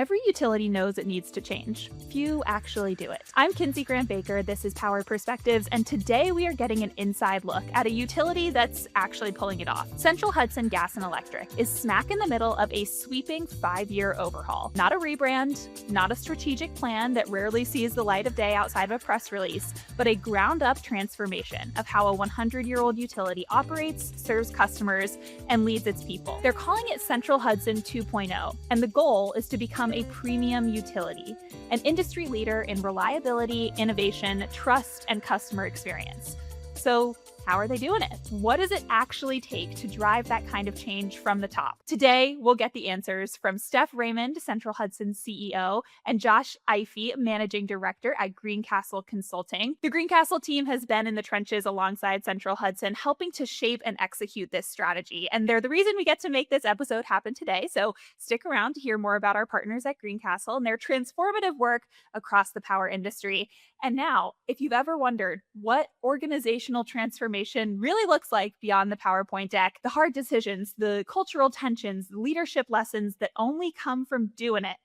Every utility knows it needs to change. Few actually do it. I'm Kinsey Grant Baker, this is Power Perspectives, and today we are getting an inside look at a utility that's actually pulling it off. Central Hudson Gas and Electric is smack in the middle of a sweeping 5-year overhaul. Not a rebrand, not a strategic plan that rarely sees the light of day outside of a press release, but a ground-up transformation of how a 100-year-old utility operates, serves customers, and leads its people. They're calling it Central Hudson 2.0, and the goal is to become a premium utility, an industry leader in reliability, innovation, trust, and customer experience. So, how are they doing it? What does it actually take to drive that kind of change from the top? Today, we'll get the answers from Steph Raymond, Central Hudson CEO, and Josh Eife, Managing Director at Greencastle Consulting. The Greencastle team has been in the trenches alongside Central Hudson, helping to shape and execute this strategy. And they're the reason we get to make this episode happen today. So stick around to hear more about our partners at Greencastle and their transformative work across the power industry. And now, if you've ever wondered what organizational transformation really looks like beyond the PowerPoint deck, the hard decisions, the cultural tensions, the leadership lessons that only come from doing it,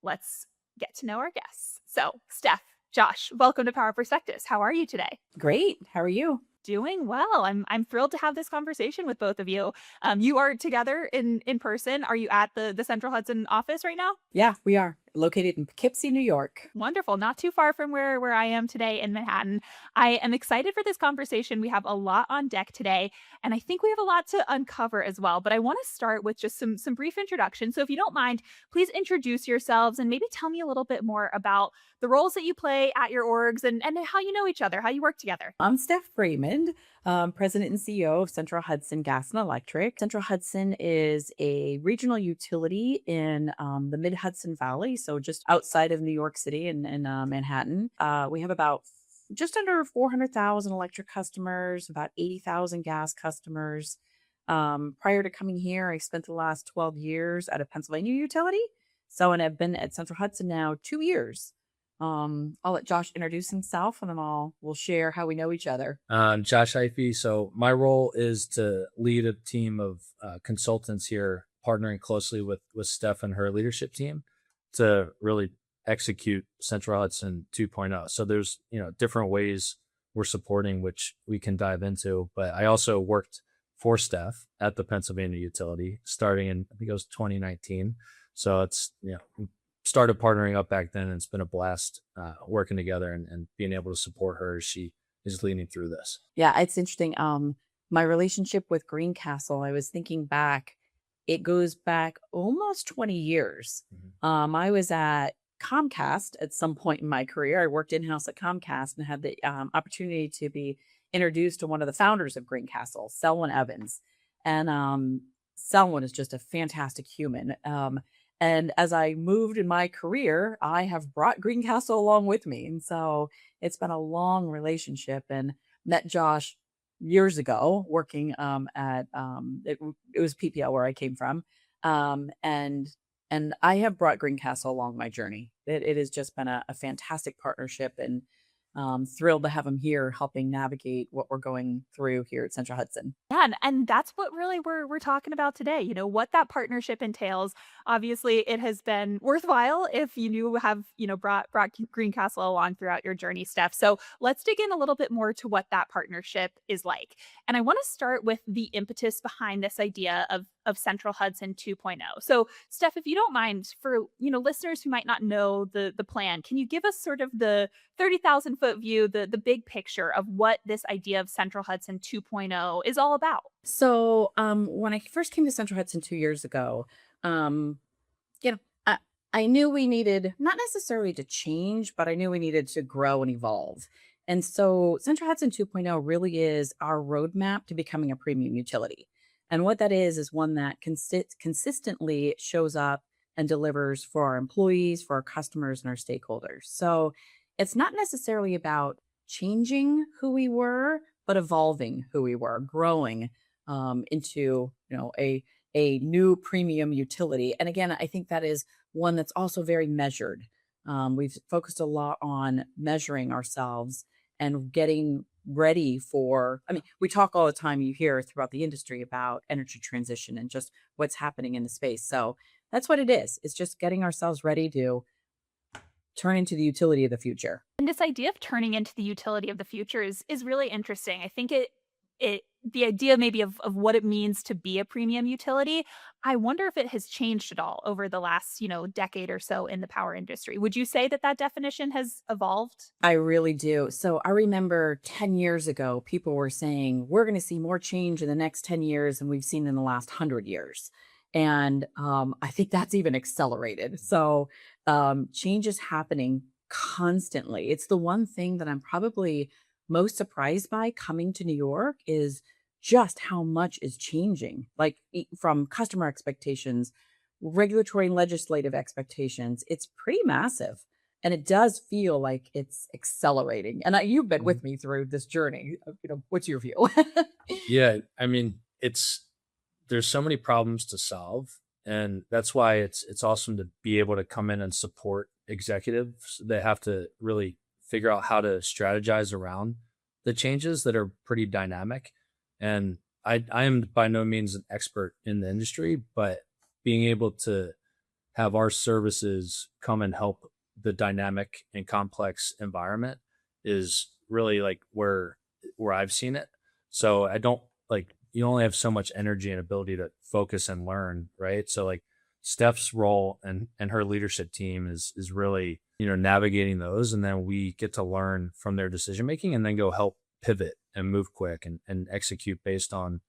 let's get to know our guests. So, Steph, Josh, welcome to Power Perspectives. How are you today? Great. How are you? Doing well. I'm thrilled to have this conversation with both of you. You are together in person. Are you at the Central Hudson office right now? Yeah, we are located in Poughkeepsie, New York. Wonderful. Not too far from where I am today in Manhattan. I am excited for this conversation. We have a lot on deck today, and I think we have a lot to uncover as well. But I want to start with just some brief introduction. So if you don't mind, please introduce yourselves and maybe tell me a little bit more about the roles that you play at your orgs and how you know each other, how you work together. I'm Steph Raymond, President and CEO of Central Hudson Gas and Electric. Central Hudson is a regional utility in the Mid-Hudson Valley, so just outside of New York City and Manhattan. We have about just under 400,000 electric customers, about 80,000 gas customers. Prior to coming here, I spent the last 12 years at a Pennsylvania utility. So, and I've been at Central Hudson now 2 years. I'll let Josh introduce himself and then we'll share how we know each other. Josh Eife. So my role is to lead a team of consultants here, partnering closely with Steph and her leadership team to really execute Central Hudson 2.0. So there's, different ways we're supporting, which we can dive into. But I also worked for Steph at the Pennsylvania utility starting in, I think it was 2019. So it's, started partnering up back then, and it's been a blast working together and being able to support her as she is leading through this. Yeah, it's interesting. My relationship with Greencastle, I was thinking back, it goes back almost 20 years. Mm-hmm. I was at Comcast at some point in my career. I worked in-house at Comcast and had the opportunity to be introduced to one of the founders of Greencastle, Selwyn Evans. And Selwyn is just a fantastic human. And as I moved in my career, I have brought Greencastle along with me. And so it's been a long relationship, and met Josh years ago working at it was PPL where I came from. And I have brought Greencastle along my journey. It has just been a fantastic partnership, and thrilled to have him here helping navigate what we're going through here at Central Hudson. Yeah, and that's what really we're talking about today. What that partnership entails. Obviously, it has been worthwhile if you have brought Greencastle along throughout your journey, Steph. So let's dig in a little bit more to what that partnership is like. And I want to start with the impetus behind this idea of Central Hudson 2.0. So, Steph, if you don't mind, for listeners who might not know the plan, can you give us sort of the 30,000-foot view, the big picture of what this idea of Central Hudson 2.0 is all about? So, when I first came to Central Hudson 2 years ago, I knew we needed not necessarily to change, but I knew we needed to grow and evolve. And so Central Hudson 2.0 really is our roadmap to becoming a premium utility. And what that is one that consistently shows up and delivers for our employees, for our customers, and our stakeholders. So it's not necessarily about changing who we were, but evolving who we were, growing into a new premium utility. And again, I think that is one that's also very measured. We've focused a lot on measuring ourselves and getting ready for, we talk all the time, you hear throughout the industry about energy transition and just what's happening in the space. So That's what it is. It's just getting ourselves ready to turn into the utility of the future. And this idea of turning into the utility of the future is really interesting. I think it the idea maybe of what it means to be a premium utility, I wonder if it has changed at all over the last, decade or so in the power industry. Would you say that that definition has evolved? I really do. So I remember 10 years ago, people were saying, we're going to see more change in the next 10 years than we've seen in the last 100 years. And I think that's even accelerated. So change is happening constantly. It's the one thing that I'm probably most surprised by coming to New York is just how much is changing, like from customer expectations, regulatory and legislative expectations. It's pretty massive. And it does feel like it's accelerating. And you've been Mhm. with me through this journey. What's your view? Yeah, I mean, there's so many problems to solve, and that's why it's awesome to be able to come in and support executives that have to really figure out how to strategize around the changes that are pretty dynamic. And I am by no means an expert in the industry, but being able to have our services come and help the dynamic and complex environment is really like where I've seen it. So I don't like you only have so much energy and ability to focus and learn, right? So like Steph's role and her leadership team is really, navigating those, and then we get to learn from their decision making and then go help pivot and move quick and execute based on,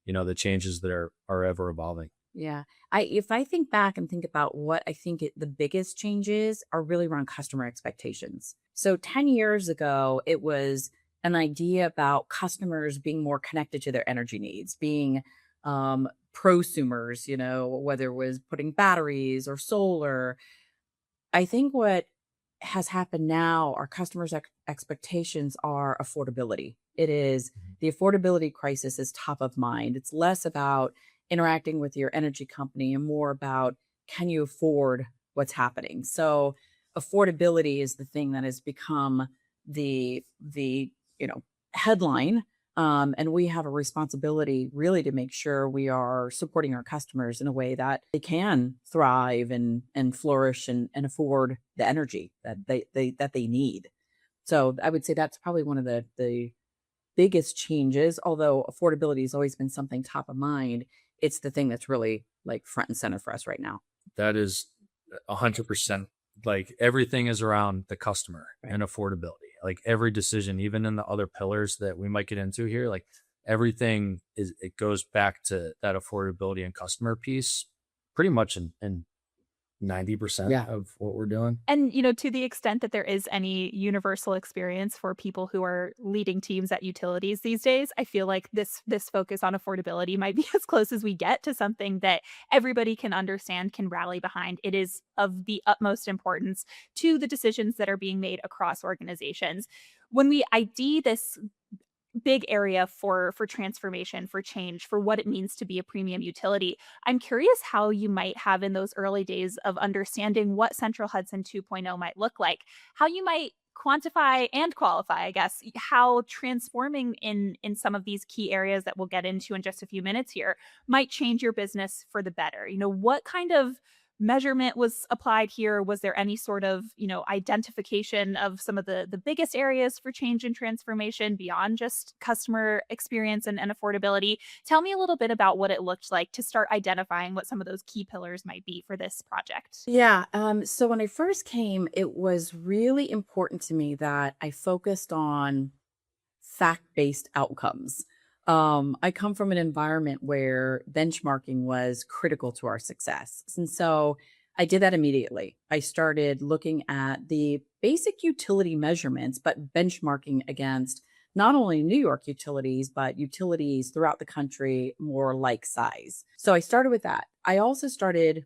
the changes that are ever evolving. Yeah. If I think back and think about what I think the biggest changes are really around customer expectations. So 10 years ago, it was an idea about customers being more connected to their energy needs, being prosumers, whether it was putting batteries or solar. I think what has happened now, our customers' expectations are affordability. It is the affordability crisis is top of mind. It's less about interacting with your energy company and more about can you afford what's happening. So affordability is the thing that has become the headline. And we have a responsibility really to make sure we are supporting our customers in a way that they can thrive and flourish and afford the energy that they need. So I would say that's probably one of the biggest changes, although affordability has always been something top of mind. It's the thing that's really like front and center for us right now. That is 100%. Like everything is around the customer Right. and affordability. Like every decision, even in the other pillars that we might get into here, like everything it goes back to that affordability and customer piece pretty much in 90% Yeah. of what we're doing. And, to the extent that there is any universal experience for people who are leading teams at utilities these days, I feel like this focus on affordability might be as close as we get to something that everybody can understand, can rally behind. It is of the utmost importance to the decisions that are being made across organizations. When we ID this big area for transformation, for change, for what it means to be a premium utility. I'm curious how you might have in those early days of understanding what Central Hudson 2.0 might look like, how you might quantify and qualify, I guess, how transforming in some of these key areas that we'll get into in just a few minutes here might change your business for the better. What kind of measurement was applied here? Was there any sort of, identification of some of the biggest areas for change and transformation beyond just customer experience and affordability? Tell me a little bit about what it looked like to start identifying what some of those key pillars might be for this project. Yeah. So when I first came, it was really important to me that I focused on fact-based outcomes. I come from an environment where benchmarking was critical to our success. And so I did that immediately. I started looking at the basic utility measurements, but benchmarking against not only New York utilities, but utilities throughout the country more like size. So I started with that. I also started,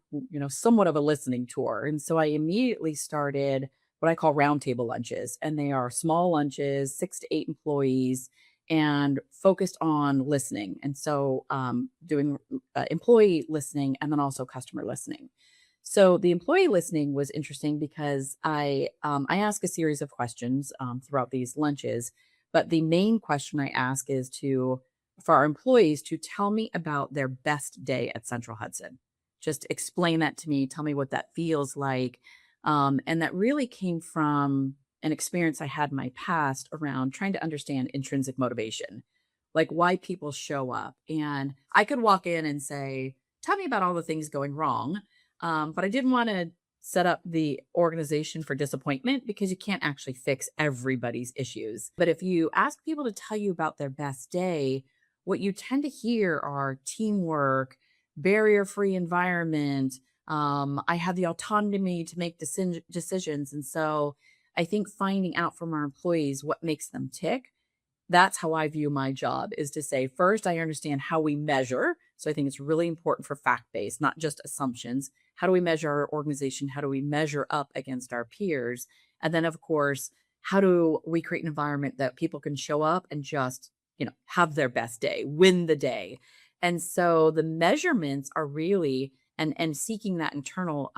somewhat of a listening tour. And so I immediately started what I call roundtable lunches. And they are small lunches, 6 to 8 employees, and focused on listening. And so doing employee listening and then also customer listening. So the employee listening was interesting because I ask a series of questions throughout these lunches, but the main question I ask is for our employees to tell me about their best day at Central Hudson. just explain that to me, tell me what that feels like. And that really came from an experience I had in my past around trying to understand intrinsic motivation, like why people show up. And I could walk in and say, tell me about all the things going wrong. But I didn't want to set up the organization for disappointment because you can't actually fix everybody's issues. But if you ask people to tell you about their best day, what you tend to hear are teamwork, barrier-free environment. I have the autonomy to make decisions. And so I think finding out from our employees what makes them tick, that's how I view my job, is to say, first, I understand how we measure. So I think it's really important for fact-based, not just assumptions. How do we measure our organization? How do we measure up against our peers? And then, of course, how do we create an environment that people can show up and just, have their best day, win the day? And so the measurements are really, and seeking that internal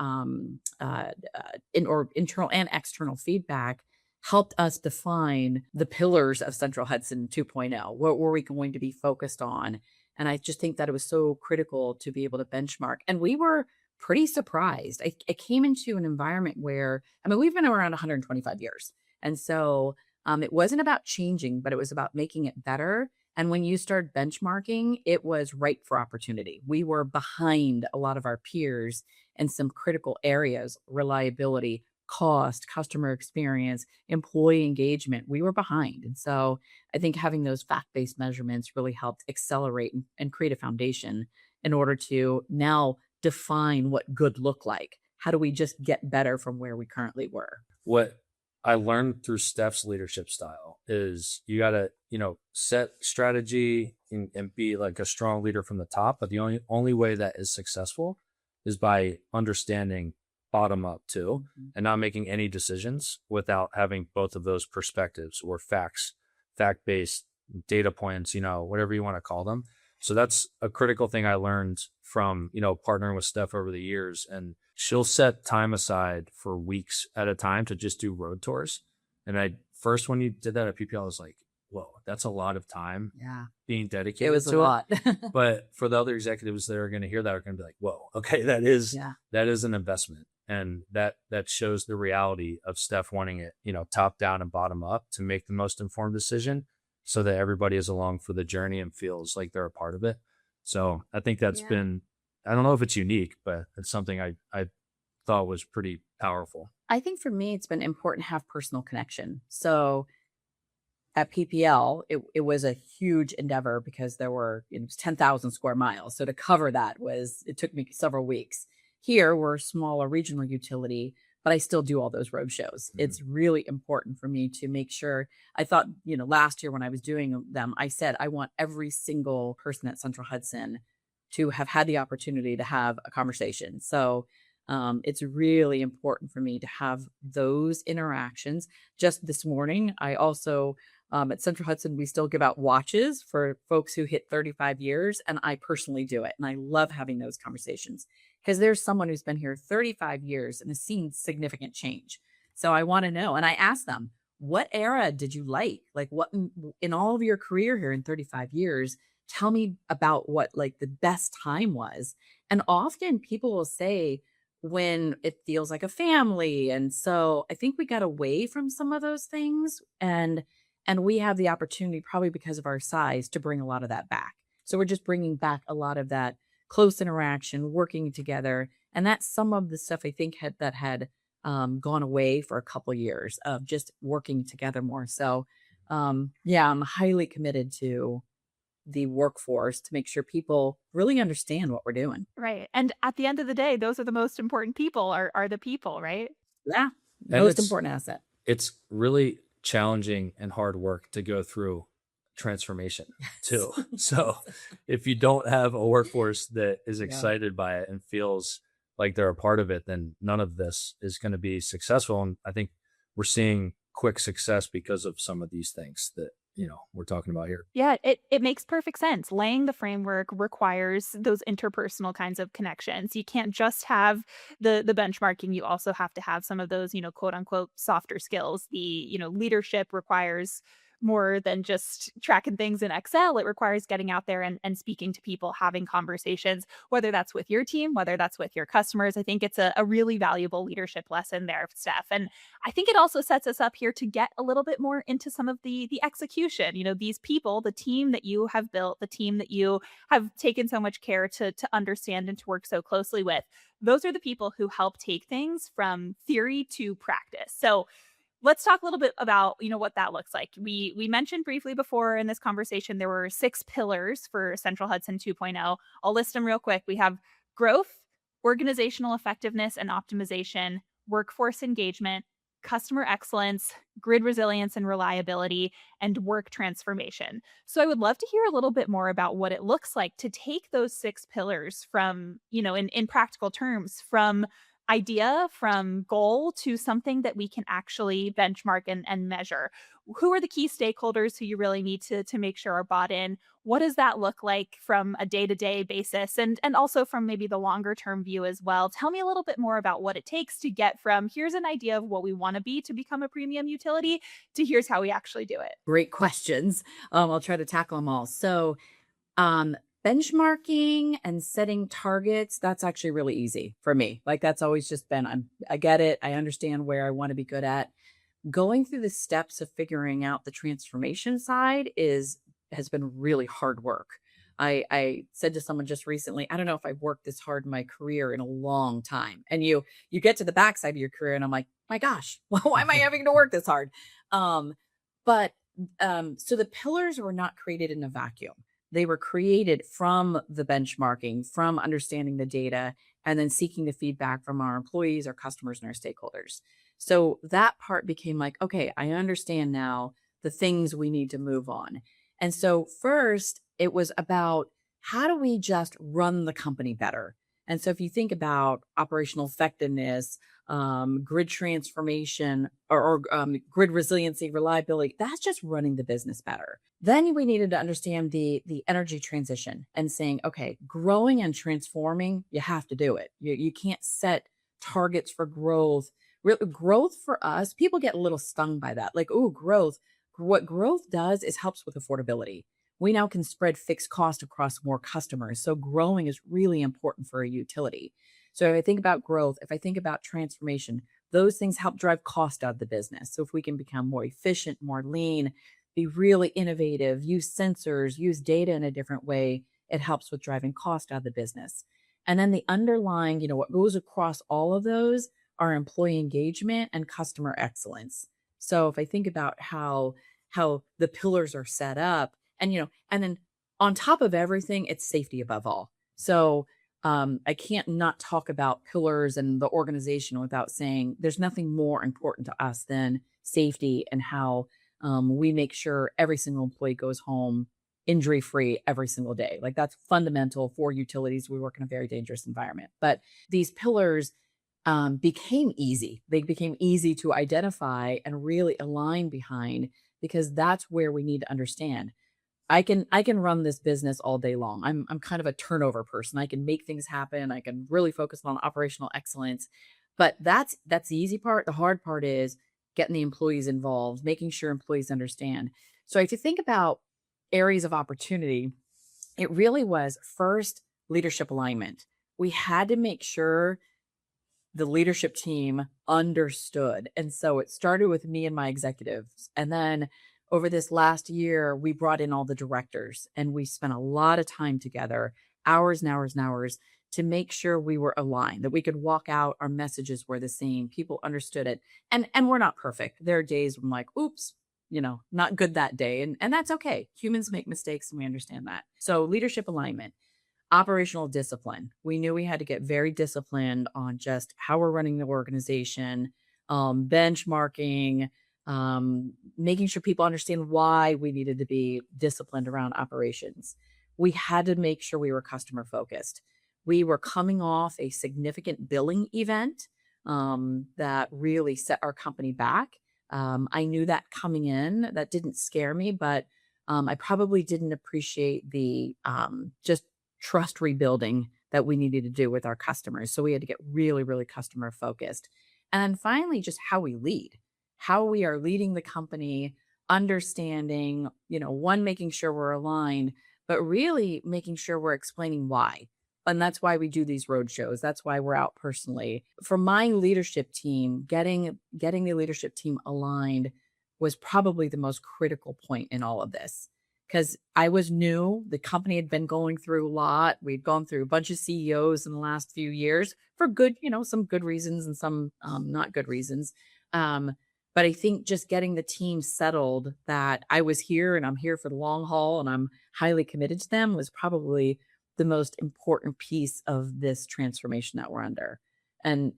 internal and external feedback helped us define the pillars of Central Hudson 2.0. What were we going to be focused on? And I just think that it was so critical to be able to benchmark. And we were pretty surprised. I came into an environment where, we've been around 125 years. And so it wasn't about changing, but it was about making it better. And when you start benchmarking, it was ripe for opportunity. We were behind a lot of our peers in some critical areas: reliability, cost, customer experience, employee engagement. We were behind. And so I think having those fact-based measurements really helped accelerate and create a foundation in order to now define what good looked like. How do we just get better from where we currently were? What I learned through Steph's leadership style is you got to, set strategy and be like a strong leader from the top. But the only way that is successful is by understanding bottom up too, and not making any decisions without having both of those perspectives or fact-based data points, whatever you want to call them. So that's a critical thing I learned from, partnering with Steph over the years. And she'll set time aside for weeks at a time to just do road tours. And when you did that at PPL, I was like, whoa, that's a lot of time being dedicated. It was to a lot. But for the other executives that are going to hear that, are going to be like, whoa, okay, that is an investment. And that shows the reality of Steph wanting it, top down and bottom up to make the most informed decision so that everybody is along for the journey and feels like they're a part of it. So I think that's been, I don't know if it's unique, but it's something I thought was pretty powerful. I think for me, it's been important to have personal connection. So at PPL, it was a huge endeavor because it was 10,000 square miles. So to cover that it took me several weeks. Here, we're a smaller regional utility, but I still do all those road shows. It's really important for me to make sure. I thought, last year when I was doing them, I said, I want every single person at Central Hudson to have had the opportunity to have a conversation. So it's really important for me to have those interactions. Just this morning, I also, at Central Hudson, we still give out watches for folks who hit 35 years, and I personally do it. And I love having those conversations because there's someone who's been here 35 years and has seen significant change. So I want to know. And I ask them, what era did you like? Like what in all of your career here in 35 years, tell me about what like the best time was. And often people will say when it feels like a family. And so I think we got away from some of those things, and we have the opportunity, probably because of our size, to bring a lot of that back. So we're just bringing back a lot of that close interaction, working together. And that's some of the stuff I think had gone away for a couple of years of just working together more. So I'm highly committed to the workforce to make sure people really understand what we're doing. Right. And at the end of the day, those are the most important people are the people, right? Yeah. And Most important asset. It's really challenging and hard work to go through transformation too. So if you don't have a workforce that is excited by it and feels like they're a part of it, then none of this is going to be successful. And I think we're seeing quick success because of some of these things that we're talking about here. Yeah, it makes perfect sense. Laying the framework requires those interpersonal kinds of connections. You can't just have the benchmarking. You also have to have some of those, quote unquote, softer skills. The, leadership requires more than just tracking things in Excel. It requires getting out there and speaking to people, having conversations, whether that's with your team, whether that's with your customers. I think it's a really valuable leadership lesson there, Steph. And I think it also sets us up here to get a little bit more into some of the execution. These people, the team that you have built, the team that you have taken so much care to understand and to work so closely with. Those are the people who help take things from theory to practice. So let's talk a little bit about, what that looks like. We mentioned briefly before in this conversation, there were 6 pillars for Central Hudson 2.0. I'll list them real quick. We have growth, organizational effectiveness and optimization, workforce engagement, customer excellence, grid resilience and reliability, and work transformation. So I would love to hear a little bit more about what it looks like to take those 6 pillars from, in practical terms, from idea, from goal to something that we can actually benchmark and measure. Who are the key stakeholders who you really need to make sure are bought in? What does that look like from a day-to-day basis and also from maybe the longer term view as well? Tell me a little bit more about what it takes to get from here's an idea of what we want to be to become a premium utility to here's how we actually do it. Great questions. I'll try to tackle them all. So, benchmarking and setting targets, that's actually really easy for me. Like that's always just been, I get it. I understand where I want to be good at. Going through the steps of figuring out the transformation side has been really hard work. I said to someone just recently, I don't know if I've worked this hard in my career in a long time. And you get to the backside of your career and I'm like, my gosh, why am I having to work this hard? So the pillars were not created in a vacuum. They were created from the benchmarking, from understanding the data, and then seeking the feedback from our employees, our customers, and our stakeholders. So that part became like, okay, I understand now the things we need to move on. And so first, it was about how do we just run the company better? And so if you think about operational effectiveness, grid transformation, or grid resiliency, reliability, that's just running the business better. Then we needed to understand the energy transition and saying, okay, growing and transforming, you have to do it. You can't set targets for growth. Growth for us, people get a little stung by that. Like, oh, growth. What growth does is helps with affordability. We now can spread fixed cost across more customers. So growing is really important for a utility. So if I think about growth, if I think about transformation, those things help drive cost out of the business. So if we can become more efficient, more lean, be really innovative, use sensors, use data in a different way, it helps with driving cost out of the business. And then the underlying, what goes across all of those are employee engagement and customer excellence. So if I think about how the pillars are set up and then on top of everything, it's safety above all. So I can't not talk about pillars and the organization without saying there's nothing more important to us than safety and how we make sure every single employee goes home injury-free every single day. Like that's fundamental for utilities. We work in a very dangerous environment. But these pillars became easy. They became easy to identify and really align behind because that's where we need to understand. I can run this business all day long. I'm kind of a turnover person. I can make things happen. I can really focus on operational excellence. But that's the easy part. The hard part is getting the employees involved, making sure employees understand. So if you think about areas of opportunity, it really was first leadership alignment. We had to make sure the leadership team understood. And so it started with me and my executives. And then over this last year, we brought in all the directors and we spent a lot of time together, hours and hours and hours, to make sure we were aligned, that we could walk out, our messages were the same, people understood it. And we're not perfect. There are days when I'm like, oops, not good that day. And that's okay. Humans make mistakes and we understand that. So leadership alignment. Operational discipline. We knew we had to get very disciplined on just how we're running the organization, benchmarking, making sure people understand why we needed to be disciplined around operations. We had to make sure we were customer focused. We were coming off a significant billing event that really set our company back. I knew that coming in. That didn't scare me, but I probably didn't appreciate the just trust rebuilding that we needed to do with our customers. So we had to get really, really customer focused. And then finally, just how we lead, how we are leading the company, understanding, one, making sure we're aligned, but really making sure we're explaining why. And that's why we do these road shows. That's why we're out personally. For my leadership team, getting the leadership team aligned was probably the most critical point in all of this. Because I was new. The company had been going through a lot. We'd gone through a bunch of CEOs in the last few years for good, some good reasons and some not good reasons. But I think just getting the team settled that I was here and I'm here for the long haul and I'm highly committed to them was probably the most important piece of this transformation that we're under. And,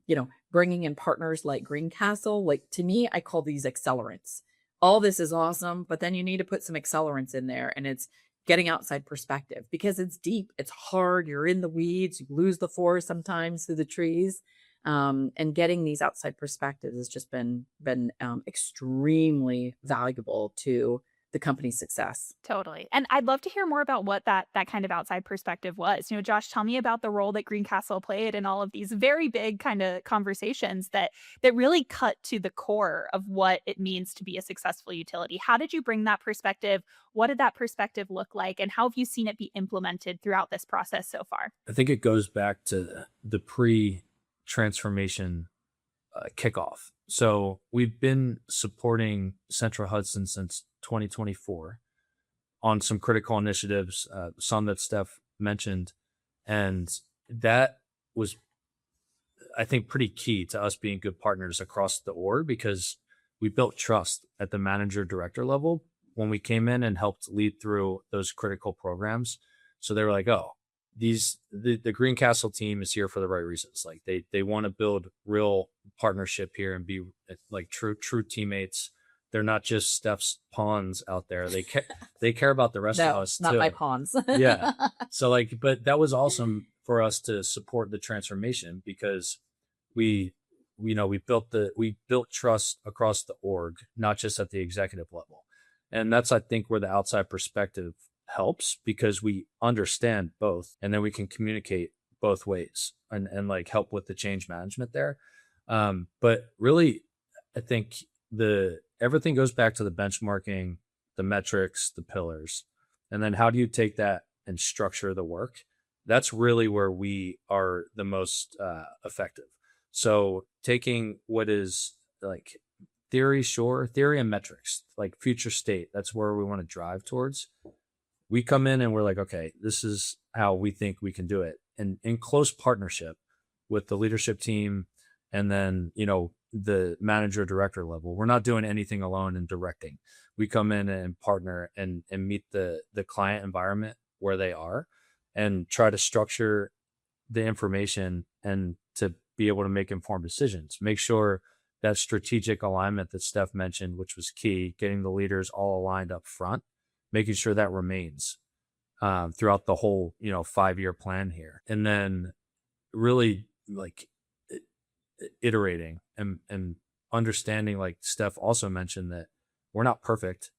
bringing in partners like Greencastle, like to me, I call these accelerants. All this is awesome, but then you need to put some accelerants in there, and it's getting outside perspective because it's deep, it's hard, you're in the weeds, you lose the forest sometimes through the trees. And getting these outside perspectives has just been extremely valuable to the company's success. Totally. And I'd love to hear more about what that kind of outside perspective was. Josh, tell me about the role that Greencastle played in all of these very big kind of conversations that really cut to the core of what it means to be a successful utility. How did you bring that perspective? What did that perspective look like? And how have you seen it be implemented throughout this process so far? I think it goes back to the pre-transformation kickoff. So we've been supporting Central Hudson since 2024 on some critical initiatives, some that Steph mentioned. And that was, I think, pretty key to us being good partners across the org because we built trust at the manager director level when we came in and helped lead through those critical programs. So they were like, oh, the Greencastle team is here for the right reasons. Like they want to build real partnership here and be like true teammates. They're not just Steph's pawns out there. They care about the rest of us not too. my pawns. Yeah. So but that was awesome for us to support the transformation because we built trust across the org, not just at the executive level. And that's, I think, where the outside perspective helps because we understand both and then we can communicate both ways and like help with the change management there. But really, I think everything goes back to the benchmarking, the metrics, the pillars, and then how do you take that and structure the work? That's really where we are the most effective. So taking what is like theory and metrics, like future state, that's where we want to drive towards. We come in and we're like, okay, this is how we think we can do it. And in close partnership with the leadership team and then, the manager director level. We're not doing anything alone in directing. We come in and partner and meet the client environment where they are and try to structure the information and to be able to make informed decisions. Make sure that strategic alignment that Steph mentioned, which was key, getting the leaders all aligned up front, making sure that remains throughout the whole, 5-year plan here. And then really like iterating and understanding, like Steph also mentioned, that we're not perfect.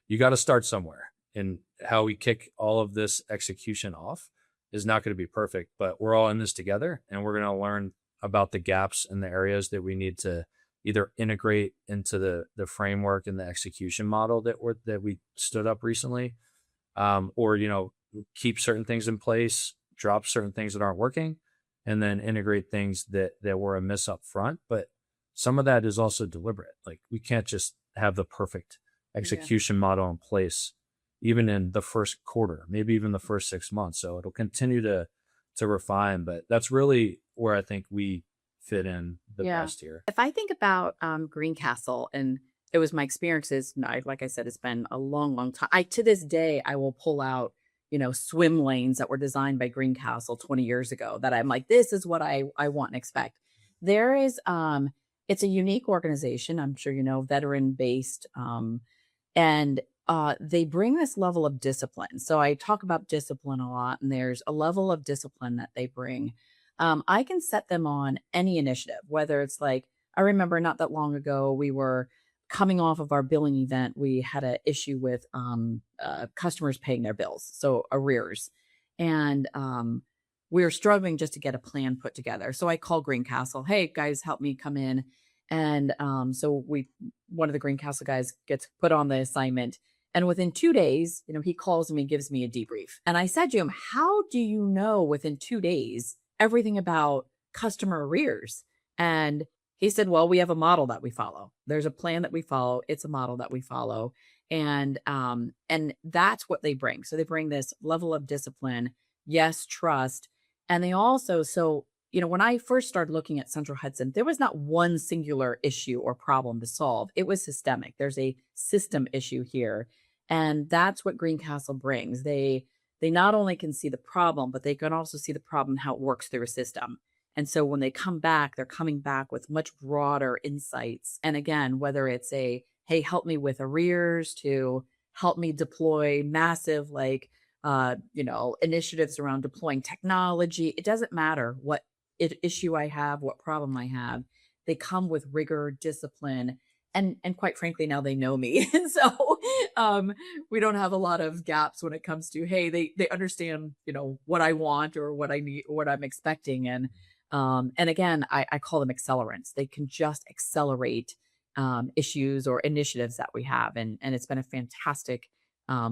You got to start somewhere, and how we kick all of this execution off is not going to be perfect, but we're all in this together and we're going to learn about the gaps and the areas that we need to either integrate into the framework and the execution model that we stood up recently, or, keep certain things in place, drop certain things that aren't working, and then integrate things that were amiss up front. But some of that is also deliberate. Like we can't just have the perfect execution model in place, even in the first quarter, maybe even the first 6 months. So it'll continue to refine, but that's really where I think we fit in the best here. If I think about Greencastle, and it was my experiences, like I said, it's been a long, long time. To this day, I will pull out, swim lanes that were designed by Greencastle 20 years ago that I'm like, this is what I want and expect. There is, it's a unique organization. I'm sure, veteran based, and they bring this level of discipline. So I talk about discipline a lot, and there's a level of discipline that they bring. I can set them on any initiative, whether it's like, I remember not that long ago, we were coming off of our billing event. We had an issue with customers paying their bills, so arrears. And we were struggling just to get a plan put together. So I called Greencastle, hey guys, help me come in And so one of the Greencastle guys gets put on the assignment. And within 2 days, he calls me and gives me a debrief. And I said to him, how do you know within 2 days everything about customer arrears? And he said, well, we have a model that we follow. There's a plan that we follow. It's a model that we follow. And that's what they bring. So they bring this level of discipline, yes, trust. And they also, when I first started looking at Central Hudson, there was not one singular issue or problem to solve. It was systemic. There's a system issue here. And that's what Greencastle brings. They not only can see the problem, but they can also see the problem, how it works through a system. And so when they come back, they're coming back with much broader insights. And again, whether it's hey, help me with arrears, to help me deploy massive, initiatives around deploying technology, it doesn't matter what issue I have, what problem I have. They come with rigor, discipline, and quite frankly, now they know me. And so we don't have a lot of gaps when it comes to, hey, they understand, what I want or what I need, or what I'm expecting. And again, I call them accelerants. They can just accelerate issues or initiatives that we have. And it's been a fantastic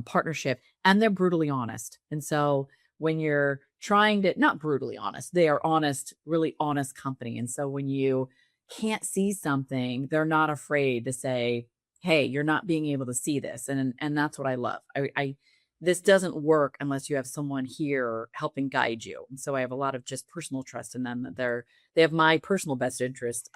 partnership, and they're brutally honest. And so when you're trying to, not brutally honest, they are honest, really honest company. And so when you can't see something, they're not afraid to say, hey, you're not being able to see this. And that's what I love. This doesn't work unless you have someone here helping guide you. And so I have a lot of just personal trust in them, that they have my personal best interest,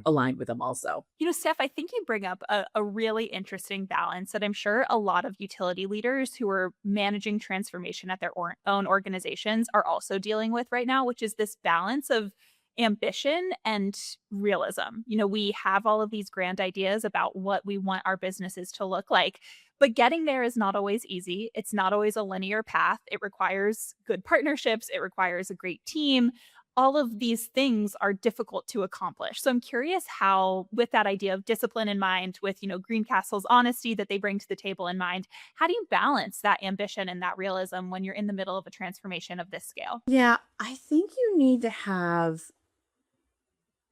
aligned with them also. Steph, I think you bring up a really interesting balance that I'm sure a lot of utility leaders who are managing transformation at their own organizations are also dealing with right now, which is this balance of ambition and realism. We have all of these grand ideas about what we want our businesses to look like, but getting there is not always easy. It's not always a linear path. It requires good partnerships. It requires a great team. All of these things are difficult to accomplish. So I'm curious how, with that idea of discipline in mind, with, Greencastle's honesty that they bring to the table in mind, how do you balance that ambition and that realism when you're in the middle of a transformation of this scale? Yeah, I think you need to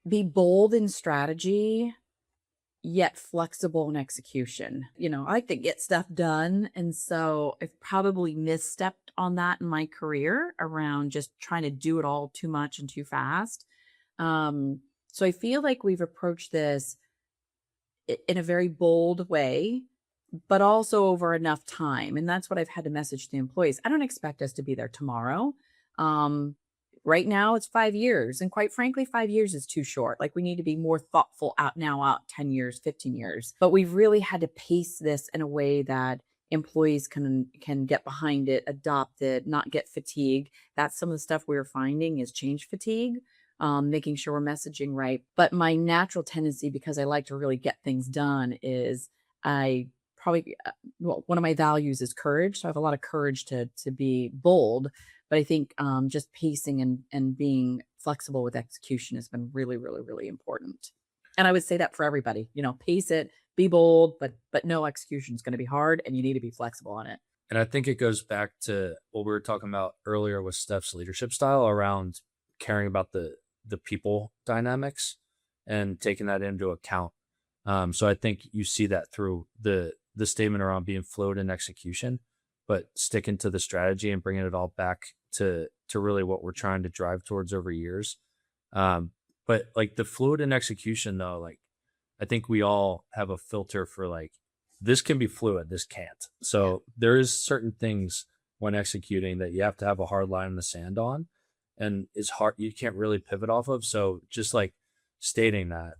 be bold in strategy, yet flexible in execution. I like to get stuff done. And so I've probably misstepped on that in my career around just trying to do it all too much and too fast. So I feel like we've approached this in a very bold way, but also over enough time. And that's what I've had to message to the employees. I don't expect us to be there tomorrow. Right now it's 5 years. And quite frankly, 5 years is too short. Like, we need to be more thoughtful out 10 years, 15 years. But we've really had to pace this in a way that employees can get behind it, adopt it, not get fatigued. That's some of the stuff we're finding is change fatigue, making sure we're messaging right. But my natural tendency, because I like to really get things done, is one of my values is courage. So I have a lot of courage to be bold. But I think just pacing and being flexible with execution has been really, really, really important. And I would say that for everybody, pace it, be bold, but no, execution is going to be hard, and you need to be flexible on it. And I think it goes back to what we were talking about earlier with Steph's leadership style around caring about the people dynamics and taking that into account. So I think you see that through the statement around being fluid in execution, but sticking to the strategy and bringing it all back to really what we're trying to drive towards over years. But like the fluid in execution though, like I think we all have a filter for like, this can be fluid, this can't. So there is certain things when executing that you have to have a hard line in the sand on, and it's hard, you can't really pivot off of. So just like stating that,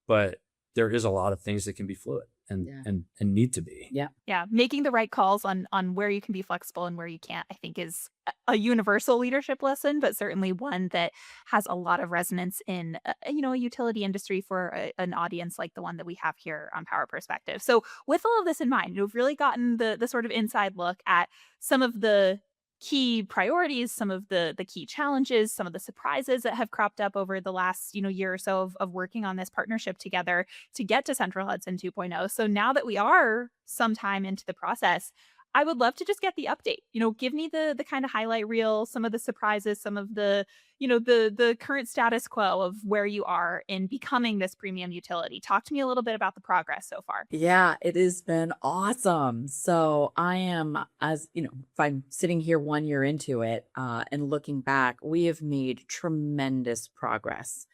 but there is a lot of things that can be fluid and need to be. Yeah. Making the right calls on where you can be flexible and where you can't, I think, is a universal leadership lesson, but certainly one that has a lot of resonance in, a utility industry for an audience like the one that we have here on Power Perspective. So with all of this in mind, you've really gotten the sort of inside look at some of the key priorities, some of the key challenges, some of the surprises that have cropped up over the last year or so of working on this partnership together to get to Central Hudson 2.0. So now that we are sometime into the process, I would love to just get the update. Give me the kind of highlight reel, some of the surprises, some of the, the current status quo of where you are in becoming this premium utility. Talk to me a little bit about the progress so far. Yeah, it has been awesome. So I am, as you know, if I'm sitting here 1 year into it, and looking back, we have made tremendous progress.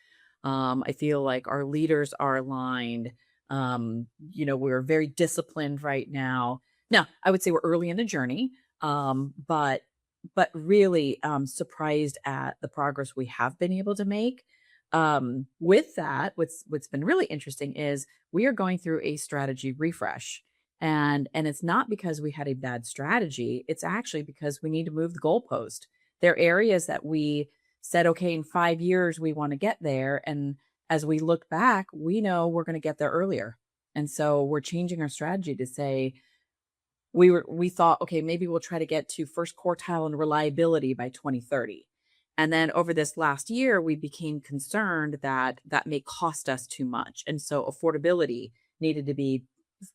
I feel like our leaders are aligned. We're very disciplined right now. Now, I would say we're early in the journey, but really surprised at the progress we have been able to make. With that, what's been really interesting is we are going through a strategy refresh. And it's not because we had a bad strategy, it's actually because we need to move the goalpost. There are areas that we said, okay, in 5 years we want to get there. And as we look back, we know we're going to get there earlier. And so we're changing our strategy to say we thought, okay, maybe we'll try to get to first quartile in reliability by 2030. And then over this last year, we became concerned that that may cost us too much. And so affordability needed to be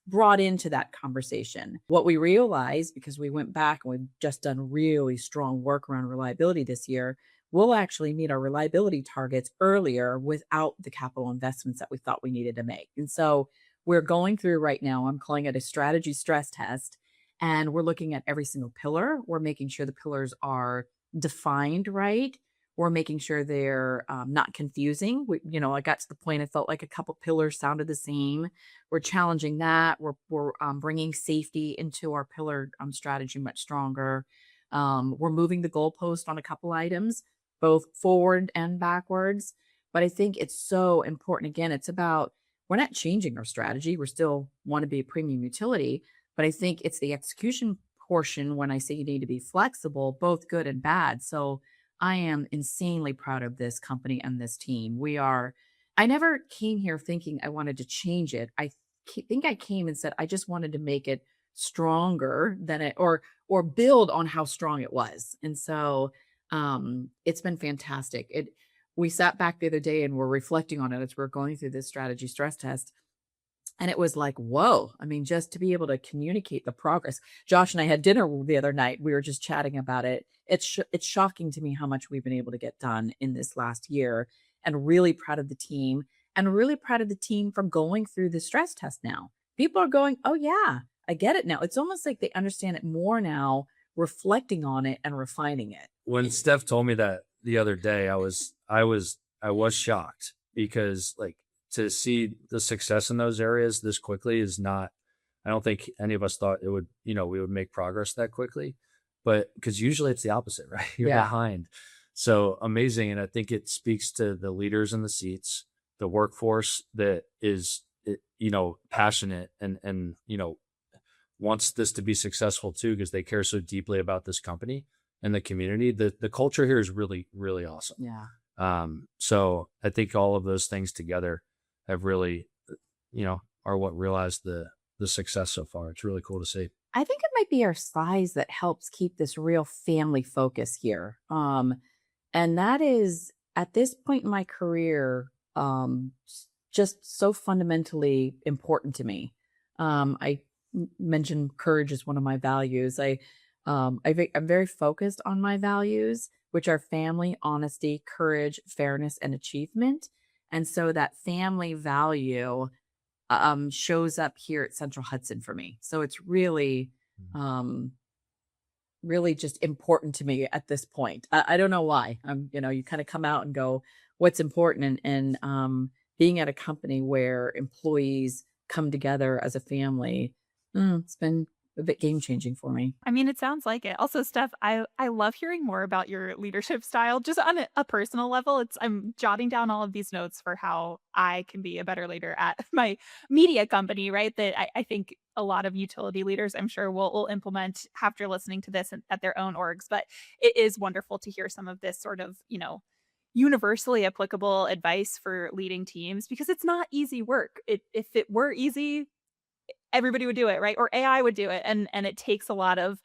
brought into that conversation. What we realized, because we went back and we've just done really strong work around reliability this year, we'll actually meet our reliability targets earlier without the capital investments that we thought we needed to make. And so we're going through right now, I'm calling it a strategy stress test, and we're looking at every single pillar. We're making sure the pillars are defined right. We're making sure they're not confusing. I got to the point I felt like a couple pillars sounded the same. We're challenging that. We're bringing safety into our pillar strategy much stronger. We're moving the goalpost on a couple items, both forward and backwards. But I think it's so important. Again, it's about, we're not changing our strategy. We still want to be a premium utility, but I think it's the execution portion when I say you need to be flexible, both good and bad. So I am insanely proud of this company and this team. I never came here thinking I wanted to change it. I think I came and said, I just wanted to make it stronger than it, or build on how strong it was. And so it's been fantastic. We sat back the other day and we're reflecting on it as we're going through this strategy stress test. And it was like, whoa, I mean, just to be able to communicate the progress. Josh and I had dinner the other night. We were just chatting about it. It's shocking to me how much we've been able to get done in this last year, and really proud of the team, and really proud of the team for going through the stress test now. People are going, oh yeah, I get it now. It's almost like they understand it more now, reflecting on it and refining it. When Steph told me that the other day, I was shocked, because like, to see the success in those areas this quickly is not, I don't think any of us thought it would, we would make progress that quickly, but because usually it's the opposite, right? You're behind. So amazing. And I think it speaks to the leaders in the seats, the workforce that is, passionate and wants this to be successful too, because they care so deeply about this company and the community. The culture here is really, really awesome. Yeah. So I think all of those things together have really, are what realized the success so far. It's really cool to see. I think it might be our size that helps keep this real family focus here. And that is, at this point in my career, just so fundamentally important to me. I mentioned courage is one of my values. I'm very focused on my values, which are family, honesty, courage, fairness, and achievement. And so that family value shows up here at Central Hudson for me. So it's really, really just important to me at this point. I don't know why. You kind of come out and go, what's important? And being at a company where employees come together as a family, it's been a bit game changing for me. I mean, it sounds like it. Also, Steph, I love hearing more about your leadership style, just on a personal level. I'm jotting down all of these notes for how I can be a better leader at my media company, right? That I think a lot of utility leaders, I'm sure, will implement after listening to this at their own orgs. But it is wonderful to hear some of this sort of, universally applicable advice for leading teams, because it's not easy work. If it were easy, everybody would do it, right? Or AI would do it. And it takes a lot of,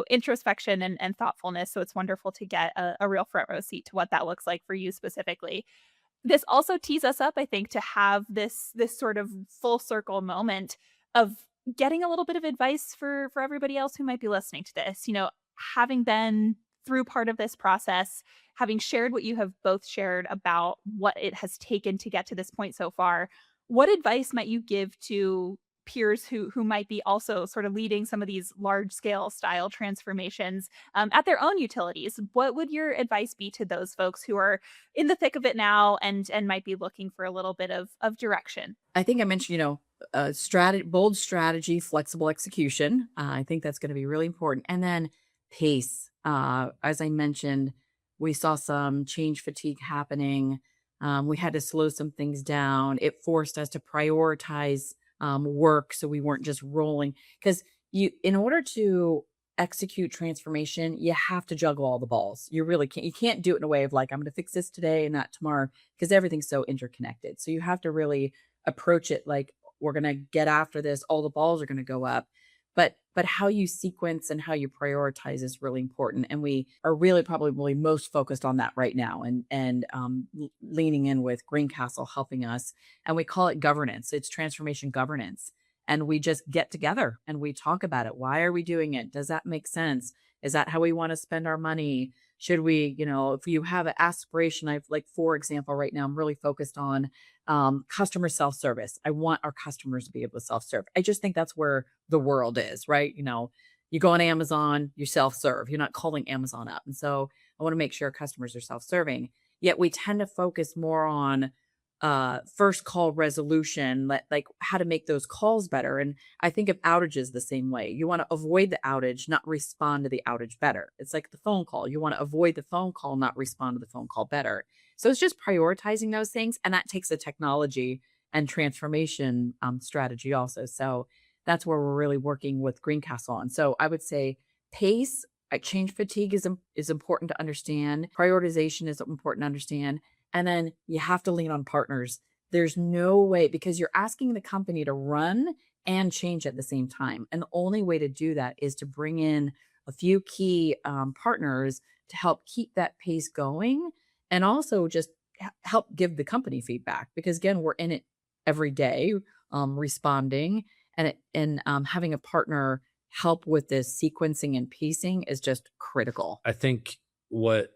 introspection and thoughtfulness. So it's wonderful to get a real front row seat to what that looks like for you specifically. This also tees us up, I think, to have this sort of full circle moment of getting a little bit of advice for everybody else who might be listening to this, having been through part of this process, having shared what you have both shared about what it has taken to get to this point so far, what advice might you give to peers who might be also sort of leading some of these large scale style transformations at their own utilities? What would your advice be to those folks who are in the thick of it now and might be looking for a little bit of direction? I think I mentioned, bold strategy, flexible execution. I think that's going to be really important. And then pace. As I mentioned, we saw some change fatigue happening. We had to slow some things down. It forced us to prioritize work so we weren't just rolling. Because in order to execute transformation, you have to juggle all the balls. You really can't. You can't do it in a way of like, I'm going to fix this today and not tomorrow, because everything's so interconnected. So you have to really approach it like, we're going to get after this. All the balls are going to go up. But how you sequence and how you prioritize is really important. And we are really probably most focused on that right now and leaning in with Greencastle helping us. And we call it governance. It's transformation governance. And we just get together and we talk about it. Why are we doing it? Does that make sense? Is that how we want to spend our money? Should we, if you have an aspiration, for example, right now, I'm really focused on customer self-service. I want our customers to be able to self-serve. I just think that's where the world is, right? You go on Amazon, you self-serve. You're not calling Amazon up. And so I want to make sure customers are self-serving. Yet we tend to focus more on first call resolution, like how to make those calls better. And I think of outages the same way. You want to avoid the outage, not respond to the outage better. It's like the phone call. You want to avoid the phone call, not respond to the phone call better. So it's just prioritizing those things. And that takes a technology and transformation strategy also. So that's where we're really working with Greencastle on. So I would say pace, change fatigue is important to understand. Prioritization is important to understand. And then you have to lean on partners. There's no way, because you're asking the company to run and change at the same time. And the only way to do that is to bring in a few key partners to help keep that pace going, and also just help give the company feedback. Because again, we're in it every day, responding, and having a partner help with this sequencing and pacing is just critical. I think what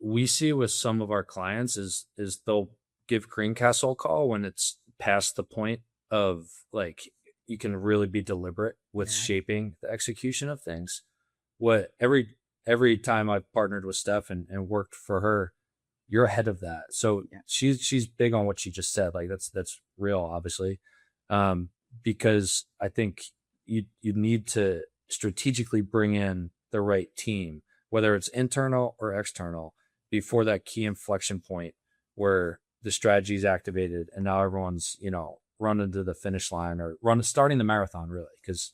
we see with some of our clients is they'll give Greencastle a call when it's past the point of like, you can really be deliberate with shaping the execution of things. What every time I've partnered with Steph and worked for her, you're ahead of that. So she's big on what she just said. Like that's real, obviously. Because I think you need to strategically bring in the right team, whether it's internal or external, before that key inflection point where the strategy is activated and now everyone's, running to the finish line or starting the marathon, really. Because,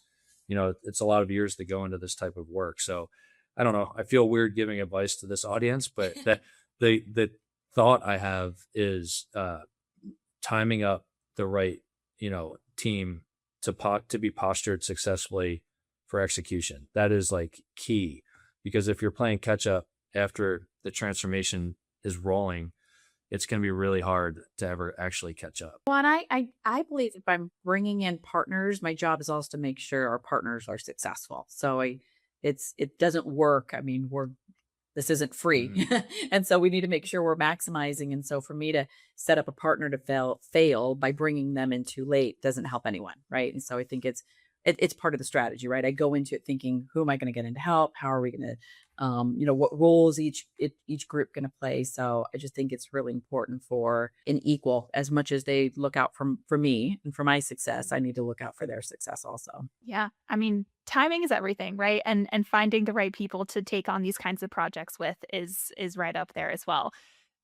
it's a lot of years to go into this type of work. So I don't know. I feel weird giving advice to this audience, but that the thought I have is timing up the right, team to be postured successfully for execution. That is like key. Because if you're playing catch up after the transformation is rolling, it's going to be really hard to ever actually catch up. Well, and I believe if I'm bringing in partners, my job is also to make sure our partners are successful. So it doesn't work. I mean, this isn't free. Mm-hmm. And so we need to make sure we're maximizing. And so for me to set up a partner to fail by bringing them in too late doesn't help anyone. Right. And so I think it's part of the strategy, right? I go into it thinking, who am I going to get in to help? How are we going to, what roles each group going to play? So I just think it's really important for an equal, as much as they look out for me and for my success, I need to look out for their success also. Yeah. I mean, timing is everything, right? And finding the right people to take on these kinds of projects with is right up there as well.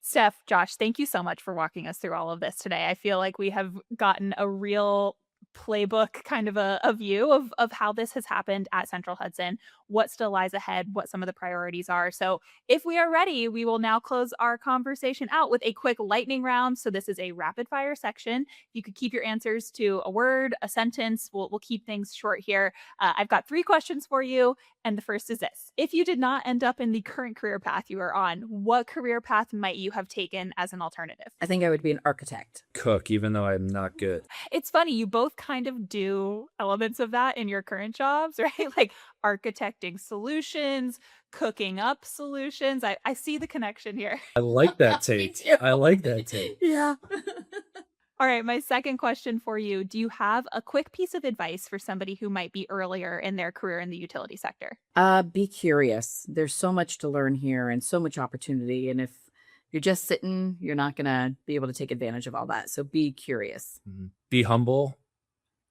Steph, Josh, thank you so much for walking us through all of this today. I feel like we have gotten a real playbook kind of a view of how this has happened at Central Hudson, what still lies ahead, what some of the priorities are. So if we are ready, we will now close our conversation out with a quick lightning round. So this is a rapid fire section. You could keep your answers to a word, a sentence. We'll keep things short here. I've got 3 questions for you. And the first is this: if you did not end up in the current career path you are on, what career path might you have taken as an alternative? I think I would be an architect. cook, even though I'm not good. It's funny, you both kind of do elements of that in your current jobs, right? Like architecting solutions, cooking up solutions. I see the connection here. I like that Me take. too. I like that take. Yeah. All right, my second question for you. Do you have a quick piece of advice for somebody who might be earlier in their career in the utility sector? Be curious. There's so much to learn here and so much opportunity. And if you're just sitting, you're not going to be able to take advantage of all that. So be curious. Be humble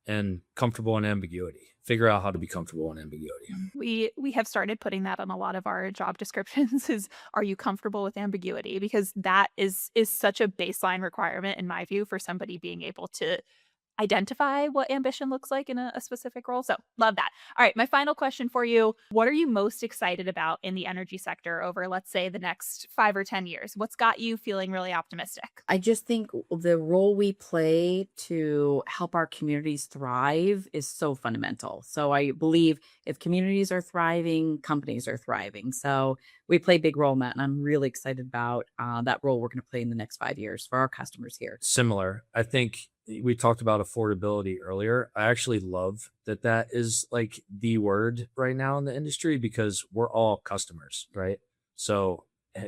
and comfortable in ambiguity. Figure out how to be comfortable in ambiguity. We have started putting that on a lot of our job descriptions is, are you comfortable with ambiguity? Because that is such a baseline requirement in my view for somebody being able to identify what ambition looks like in a specific role. So love that. All right, my final question for you. What are you most excited about in the energy sector over, let's say, the next 5 or 10 years? What's got you feeling really optimistic? I just think the role we play to help our communities thrive is so fundamental. So I believe if communities are thriving, companies are thriving. So we play a big role in that. And I'm really excited about that role we're going to play in the next 5 years for our customers here. Similar. I think we talked about affordability earlier. I actually love that is like the word right now in the industry because we're all customers, right? So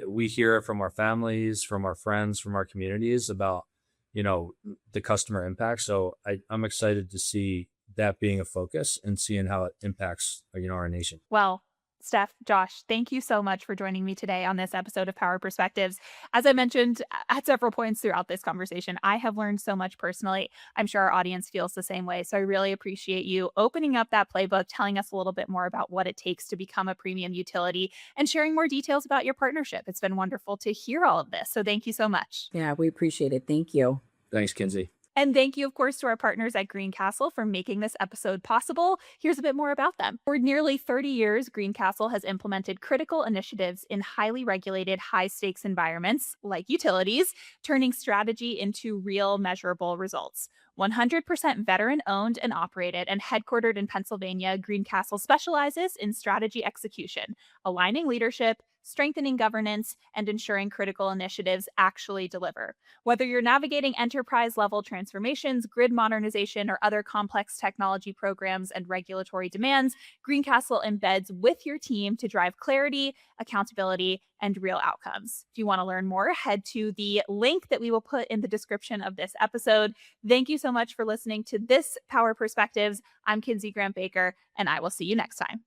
we hear it from our families, from our friends, from our communities about, the customer impact. So I'm excited to see that being a focus and seeing how it impacts, our nation. Well, Steph, Josh, thank you so much for joining me today on this episode of Power Perspectives. As I mentioned at several points throughout this conversation, I have learned so much personally. I'm sure our audience feels the same way. So I really appreciate you opening up that playbook, telling us a little bit more about what it takes to become a premium utility and sharing more details about your partnership. It's been wonderful to hear all of this. So thank you so much. Yeah, we appreciate it. Thank you. Thanks, Kinsey. And thank you, of course, to our partners at Greencastle for making this episode possible. Here's a bit more about them. For nearly 30 years, Greencastle has implemented critical initiatives in highly regulated, high-stakes environments like utilities, turning strategy into real measurable results. 100% veteran-owned and operated and headquartered in Pennsylvania, Greencastle specializes in strategy execution, aligning leadership, strengthening governance, and ensuring critical initiatives actually deliver. Whether you're navigating enterprise-level transformations, grid modernization, or other complex technology programs and regulatory demands, Greencastle embeds with your team to drive clarity, accountability, and real outcomes. If you want to learn more, head to the link that we will put in the description of this episode. Thank you so much for listening to this Power Perspectives. I'm Kinsey Grant Baker, and I will see you next time.